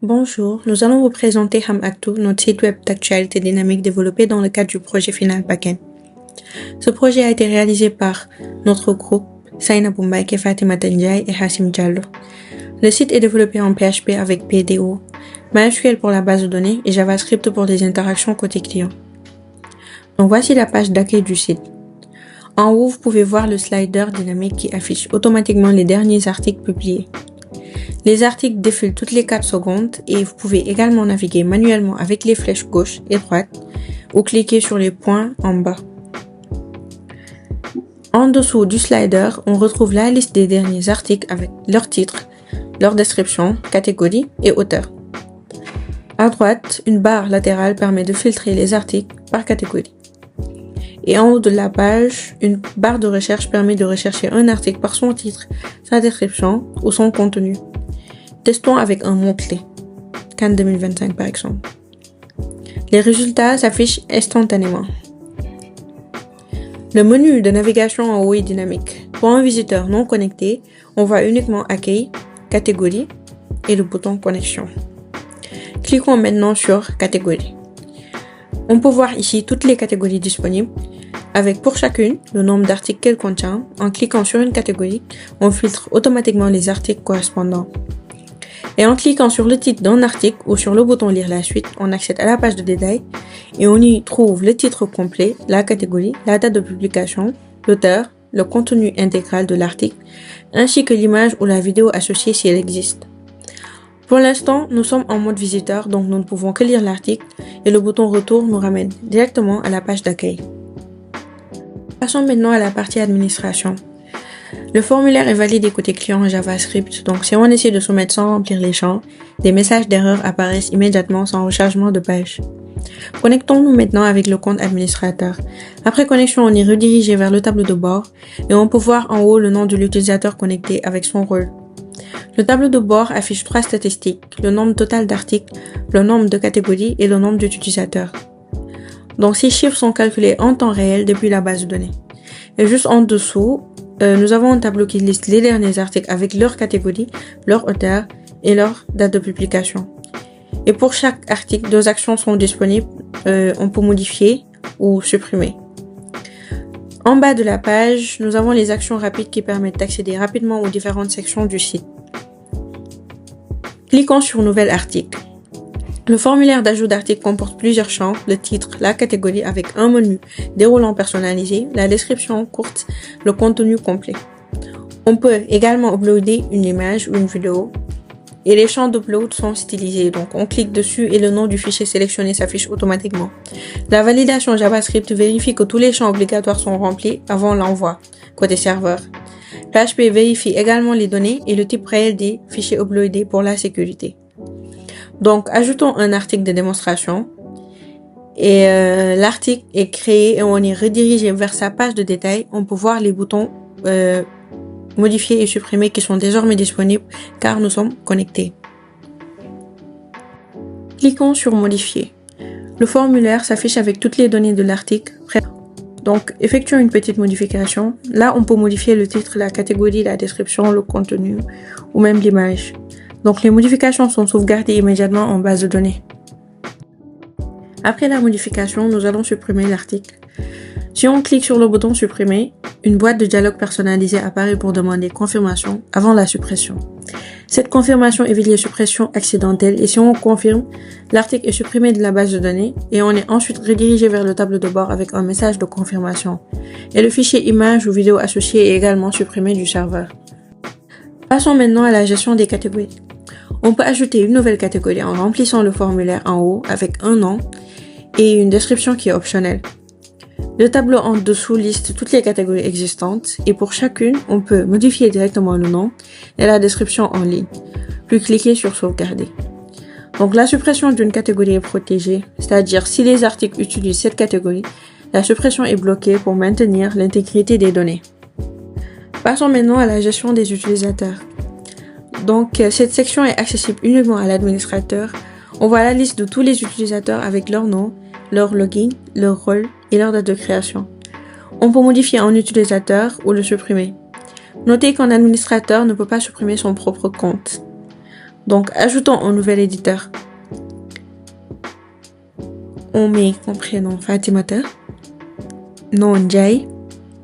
Bonjour, nous allons vous présenter HamActu, notre site web d'actualité dynamique développé dans le cadre du projet Final Backend. Ce projet a été réalisé par notre groupe Saina Boumbaïke, Fatima Ndiaye et Hassim Diallo. Le site est développé en PHP avec PDO, MySQL pour la base de données et JavaScript pour les interactions côté client. Donc voici la page d'accueil du site. En haut, vous pouvez voir le slider dynamique qui affiche automatiquement les derniers articles publiés. Les articles défilent toutes les 4 secondes et vous pouvez également naviguer manuellement avec les flèches gauche et droite ou cliquer sur les points en bas. En dessous du slider, on retrouve la liste des derniers articles avec leur titre, leur description, catégorie et auteur. À droite, une barre latérale permet de filtrer les articles par catégorie. Et en haut de la page, une barre de recherche permet de rechercher un article par son titre, sa description ou son contenu. Testons avec un mot-clé, Cannes 2025 par exemple. Les résultats s'affichent instantanément. Le menu de navigation en haut est dynamique. Pour un visiteur non connecté, on voit uniquement Accueil, Catégorie et le bouton Connexion. Cliquons maintenant sur Catégorie. On peut voir ici toutes les catégories disponibles, avec pour chacune le nombre d'articles qu'elle contient. En cliquant sur une catégorie, on filtre automatiquement les articles correspondants. Et en cliquant sur le titre d'un article ou sur le bouton Lire la suite, on accède à la page de détail et on y trouve le titre complet, la catégorie, la date de publication, l'auteur, le contenu intégral de l'article, ainsi que l'image ou la vidéo associée si elle existe. Pour l'instant, nous sommes en mode visiteur, donc nous ne pouvons que lire l'article et le bouton Retour nous ramène directement à la page d'accueil. Passons maintenant à la partie administration. Le formulaire est validé côté client en JavaScript, donc si on essaie de soumettre sans remplir les champs, des messages d'erreur apparaissent immédiatement sans rechargement de page. Connectons-nous maintenant avec le compte administrateur. Après connexion, on est redirigé vers le tableau de bord et on peut voir en haut le nom de l'utilisateur connecté avec son rôle. Le tableau de bord affiche 3 statistiques, le nombre total d'articles, le nombre de catégories et le nombre d'utilisateurs. Donc ces chiffres sont calculés en temps réel depuis la base de données. Et juste en dessous, nous avons un tableau qui liste les derniers articles avec leur catégorie, leur auteur et leur date de publication. Et pour chaque article, 2 actions sont disponibles. On peut modifier ou supprimer. En bas de la page, nous avons les actions rapides qui permettent d'accéder rapidement aux différentes sections du site. Cliquons sur Nouvel article. Le formulaire d'ajout d'article comporte plusieurs champs, le titre, la catégorie avec un menu déroulant personnalisé, la description courte, le contenu complet. On peut également uploader une image ou une vidéo et les champs d'upload sont stylisés, donc on clique dessus et le nom du fichier sélectionné s'affiche automatiquement. La validation JavaScript vérifie que tous les champs obligatoires sont remplis avant l'envoi, côté serveur. PHP vérifie également les données et le type réel des fichiers uploadés pour la sécurité. Donc, ajoutons un article de démonstration et l'article est créé et on est redirigé vers sa page de détail. On peut voir les boutons modifier et supprimer qui sont désormais disponibles car nous sommes connectés. Cliquons sur modifier. Le formulaire s'affiche avec toutes les données de l'article. Donc, effectuons une petite modification. Là, on peut modifier le titre, la catégorie, la description, le contenu ou même l'image. Donc, les modifications sont sauvegardées immédiatement en base de données. Après la modification, nous allons supprimer l'article. Si on clique sur le bouton supprimer, une boîte de dialogue personnalisée apparaît pour demander confirmation avant la suppression. Cette confirmation évite les suppressions accidentelles et si on confirme, l'article est supprimé de la base de données et on est ensuite redirigé vers le tableau de bord avec un message de confirmation. Et le fichier image ou vidéo associé est également supprimé du serveur. Passons maintenant à la gestion des catégories. On peut ajouter une nouvelle catégorie en remplissant le formulaire en haut avec un nom et une description qui est optionnelle. Le tableau en dessous liste toutes les catégories existantes et pour chacune, on peut modifier directement le nom et la description en ligne, puis cliquer sur sauvegarder. Donc la suppression d'une catégorie est protégée, c'est-à-dire si les articles utilisent cette catégorie, la suppression est bloquée pour maintenir l'intégrité des données. Passons maintenant à la gestion des utilisateurs. Donc, cette section est accessible uniquement à l'administrateur. On voit la liste de tous les utilisateurs avec leur nom, leur login, leur rôle et leur date de création. On peut modifier un utilisateur ou le supprimer. Notez qu'un administrateur ne peut pas supprimer son propre compte. Donc, ajoutons un nouvel éditeur. On met comme prénom Fatimata, nom Ndiaye,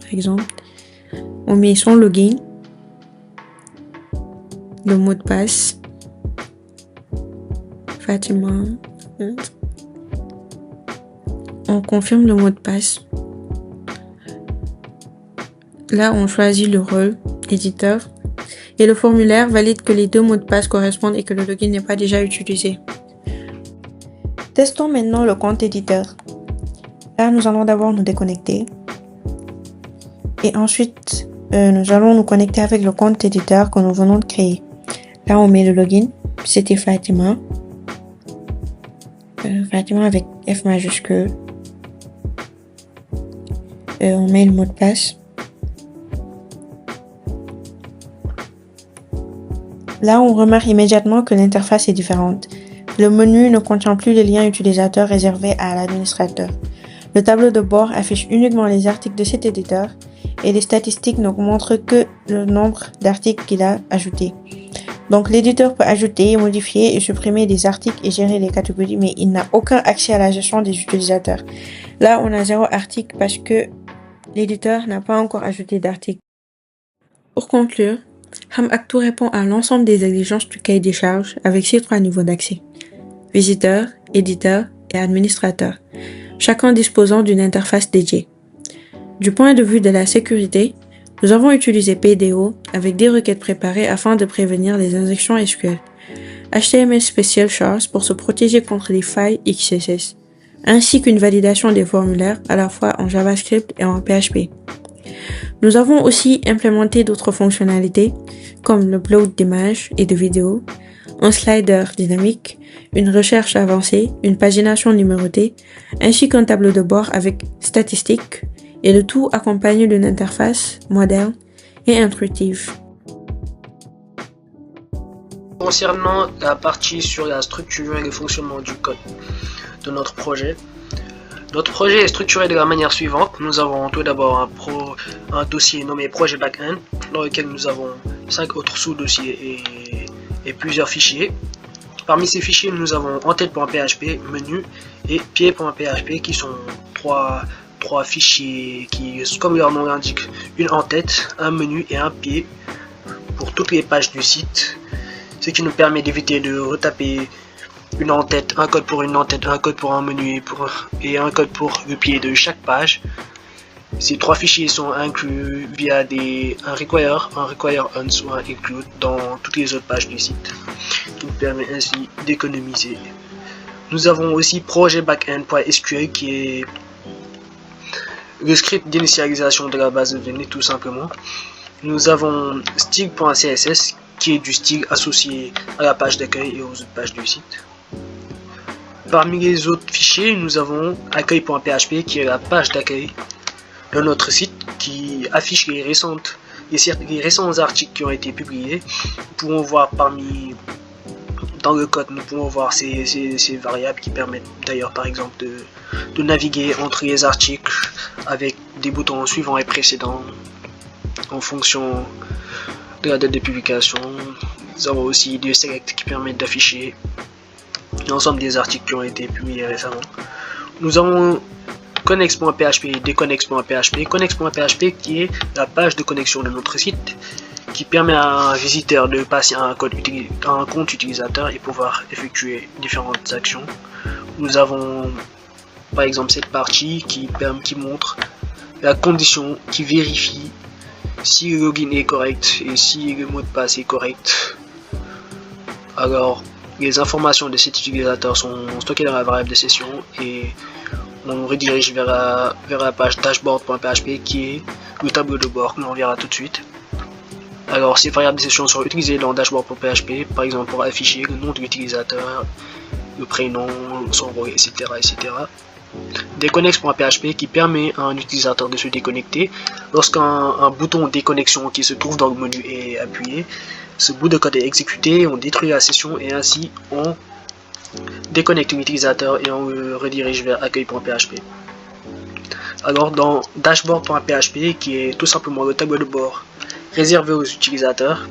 par exemple. On met son login, le mot de passe, Fatima. On confirme le mot de passe. Là, on choisit le rôle, éditeur. Et le formulaire valide que les deux mots de passe correspondent et que le login n'est pas déjà utilisé. Testons maintenant le compte éditeur. Là, nous allons d'abord nous déconnecter. Et ensuite, nous allons nous connecter avec le compte éditeur que nous venons de créer. Là, on met le login. C'était Fatima. Fatima avec F majuscule. On met le mot de passe. Là, on remarque immédiatement que l'interface est différente. Le menu ne contient plus les liens utilisateurs réservés à l'administrateur. Le tableau de bord affiche uniquement les articles de cet éditeur et les statistiques ne montrent que le nombre d'articles qu'il a ajoutés. Donc, l'éditeur peut ajouter, modifier et supprimer des articles et gérer les catégories, mais il n'a aucun accès à la gestion des utilisateurs. Là, on a 0 article parce que l'éditeur n'a pas encore ajouté d'article. Pour conclure, HamActu répond à l'ensemble des exigences du cahier des charges avec ces 3 niveaux d'accès: visiteur, éditeur et administrateur, chacun disposant d'une interface dédiée. Du point de vue de la sécurité, nous avons utilisé PDO avec des requêtes préparées afin de prévenir les injections SQL, HTML Special Charts pour se protéger contre les failles XSS, ainsi qu'une validation des formulaires à la fois en JavaScript et en PHP. Nous avons aussi implémenté d'autres fonctionnalités comme l'upload d'images et de vidéos, un slider dynamique, une recherche avancée, une pagination numérotée, ainsi qu'un tableau de bord avec statistiques, et le tout accompagné d'une interface moderne et intuitive. Concernant la partie sur la structure et le fonctionnement du code de notre projet est structuré de la manière suivante. Nous avons tout d'abord un dossier nommé projet backend dans lequel nous avons 5 autres sous-dossiers et plusieurs fichiers. Parmi ces fichiers, nous avons entête.php, menu et pied.php qui sont trois fichiers qui, comme leur nom l'indique, une en-tête, un menu et un pied pour toutes les pages du site, ce qui nous permet d'éviter de retaper une en-tête, un code pour une en-tête, un code pour un menu et un code pour le pied de chaque page. Ces 3 fichiers sont inclus via un require once ou un include dans toutes les autres pages du site, qui nous permet ainsi d'économiser. Nous avons aussi projet backend.sql qui est le script d'initialisation de la base de données tout simplement. Nous avons style.css qui est du style associé à la page d'accueil et aux autres pages du site. Parmi les autres fichiers, nous avons accueil.php qui est la page d'accueil de notre site qui affiche les récents articles qui ont été publiés. Nous pouvons voir dans le code, nous pouvons voir ces variables qui permettent d'ailleurs par exemple de naviguer entre les articles avec des boutons suivants et précédents en fonction de la date de publication. Nous avons aussi des select qui permettent d'afficher l'ensemble des articles qui ont été publiés récemment. Nous avons connect.php et déconnect.php. Connect.php qui est la page de connexion de notre site qui permet à un visiteur de passer à un compte utilisateur et pouvoir effectuer différentes actions. Nous avons par exemple cette partie qui montre la condition qui vérifie si le login est correct et si le mot de passe est correct. Alors les informations de cet utilisateur sont stockées dans la variable de session et on redirige vers la page dashboard.php qui est le tableau de bord que l'on verra tout de suite. Alors ces variables de session sont utilisées dans dashboard.php, par exemple pour afficher le nom de l'utilisateur, le prénom, son rôle, etc. Déconnect.php qui permet à un utilisateur de se déconnecter lorsqu'un bouton déconnexion qui se trouve dans le menu est appuyé. Ce bout de code est exécuté, on détruit la session et ainsi on déconnecte l'utilisateur et on le redirige vers accueil.php. Alors dans dashboard.php qui est tout simplement le tableau de bord réservé aux utilisateurs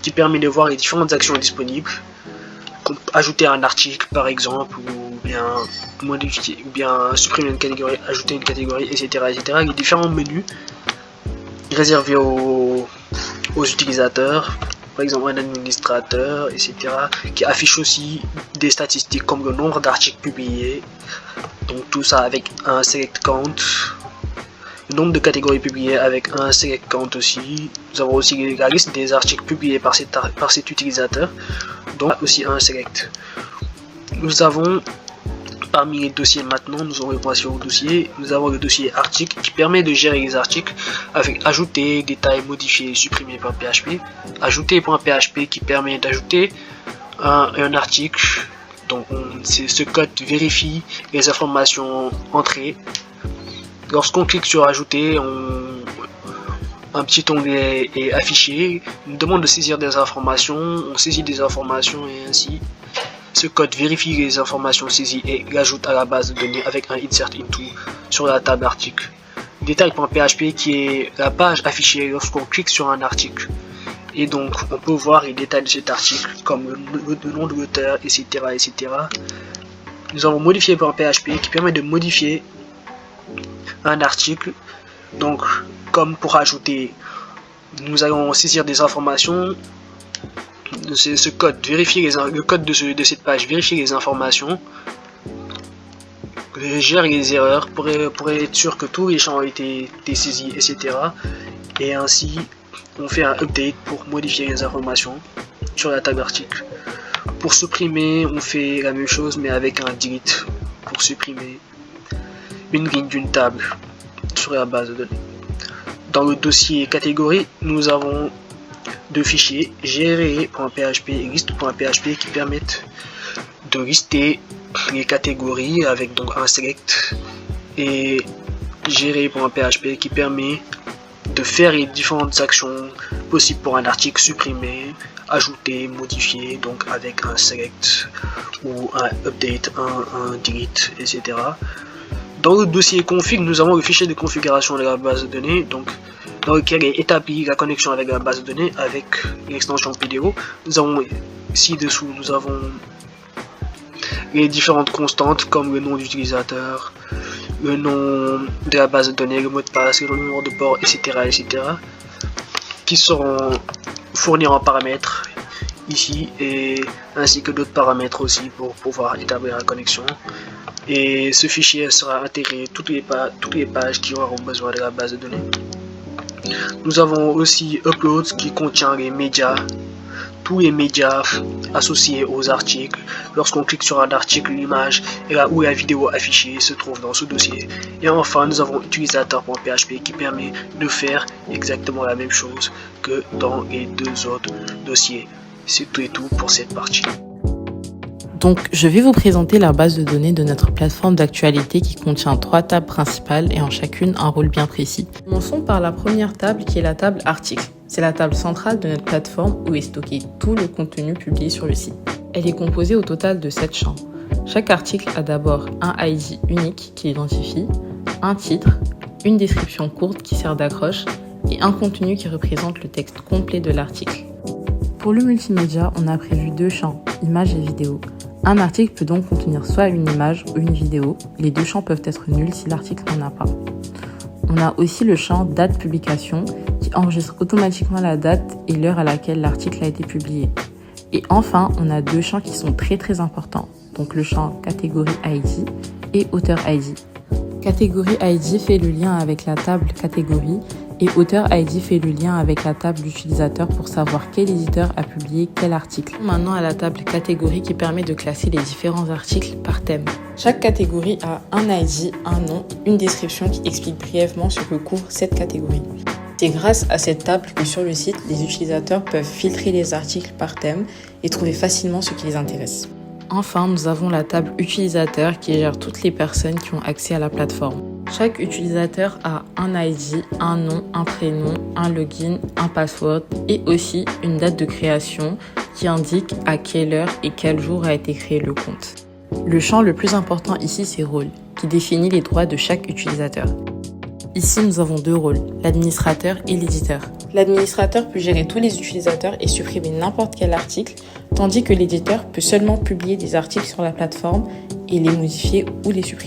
qui permet de voir les différentes actions disponibles ajouter un article par exemple, ou bien modifier, ou bien supprimer une catégorie, ajouter une catégorie, etc. etc. Il y a différents menus réservés aux utilisateurs, par exemple un administrateur, etc. qui affiche aussi des statistiques comme le nombre d'articles publiés, donc tout ça avec un select count, le nombre de catégories publiées avec un select count aussi. Nous avons aussi la liste des articles publiés par cet utilisateur, donc aussi un select. Nous avons parmi les dossiers maintenant, nous allons passer au dossier. Nous avons le dossier article qui permet de gérer les articles avec ajouter, détail, modifier, supprimer par PHP. Ajouter.php qui permet d'ajouter un article. Donc ce code vérifie les informations entrées. Lorsqu'on clique sur ajouter, un petit onglet est affiché. Il nous demande de saisir des informations. On saisit des informations et ainsi. Ce code vérifie les informations saisies et l'ajoute à la base de données avec un insert into sur la table article. Détail.php qui est la page affichée lorsqu'on clique sur un article. Et donc on peut voir les détails de cet article comme le nom de l'auteur, etc., etc. Nous avons modifier.php qui permet de modifier un article. Donc comme pour ajouter, nous allons saisir des informations. Ce code le code de cette page vérifie les informations, gère les erreurs pour être sûr que tous les champs ont été saisis, etc. Et ainsi on fait un update pour modifier les informations sur la table article. Pour supprimer, on fait la même chose mais avec un delete pour supprimer une ligne d'une table sur la base de données. Dans le dossier catégorie, nous avons deux fichiers gérer.php et liste.php qui permettent de lister les catégories avec donc un select, et gérer.php qui permet de faire les différentes actions possibles pour un article, supprimer, ajouter, modifier, donc avec un select ou un update, un delete, etc. Dans le dossier config, nous avons le fichier de configuration de la base de données, donc dans lequel est établie la connexion avec la base de données avec l'extension vidéo. Nous avons ci-dessous, nous avons les différentes constantes comme le nom d'utilisateur, le nom de la base de données, le mot de passe, le numéro de port, etc., etc. qui seront fournis en paramètres ici, et ainsi que d'autres paramètres aussi pour pouvoir établir la connexion. Et ce fichier sera intégré toutes les pages qui auront besoin de la base de données. Nous avons aussi Uploads qui contient les médias, tous les médias associés aux articles. Lorsqu'on clique sur un article, l'image ou la vidéo affichée se trouve dans ce dossier. Et enfin, nous avons utilisateur.php qui permet de faire exactement la même chose que dans les deux autres dossiers. C'est tout et tout pour cette partie. Donc, je vais vous présenter la base de données de notre plateforme d'actualité qui contient 3 tables principales et en chacune un rôle bien précis. Commençons par la première table qui est la table article. C'est la table centrale de notre plateforme où est stocké tout le contenu publié sur le site. Elle est composée au total de 7 champs. Chaque article a d'abord un ID unique qui l'identifie, un titre, une description courte qui sert d'accroche et un contenu qui représente le texte complet de l'article. Pour le multimédia, on a prévu 2 champs, images et vidéos. Un article peut donc contenir soit une image ou une vidéo. Les 2 champs peuvent être nuls si l'article n'en a pas. On a aussi le champ date publication qui enregistre automatiquement la date et l'heure à laquelle l'article a été publié. Et enfin, on a 2 champs qui sont très importants. Donc le champ catégorie ID et auteur ID. Catégorie ID fait le lien avec la table catégorie et auteur ID fait le lien avec la table d'utilisateur pour savoir quel éditeur a publié quel article. Maintenant à la table catégorie qui permet de classer les différents articles par thème. Chaque catégorie a un ID, un nom, une description qui explique brièvement ce que couvre cette catégorie. C'est grâce à cette table que sur le site, les utilisateurs peuvent filtrer les articles par thème et trouver facilement ce qui les intéresse. Enfin, nous avons la table utilisateur qui gère toutes les personnes qui ont accès à la plateforme. Chaque utilisateur a un ID, un nom, un prénom, un login, un password et aussi une date de création qui indique à quelle heure et quel jour a été créé le compte. Le champ le plus important ici, c'est rôle, qui définit les droits de chaque utilisateur. Ici, nous avons 2 rôles, l'administrateur et l'éditeur. L'administrateur peut gérer tous les utilisateurs et supprimer n'importe quel article, tandis que l'éditeur peut seulement publier des articles sur la plateforme et les modifier ou les supprimer.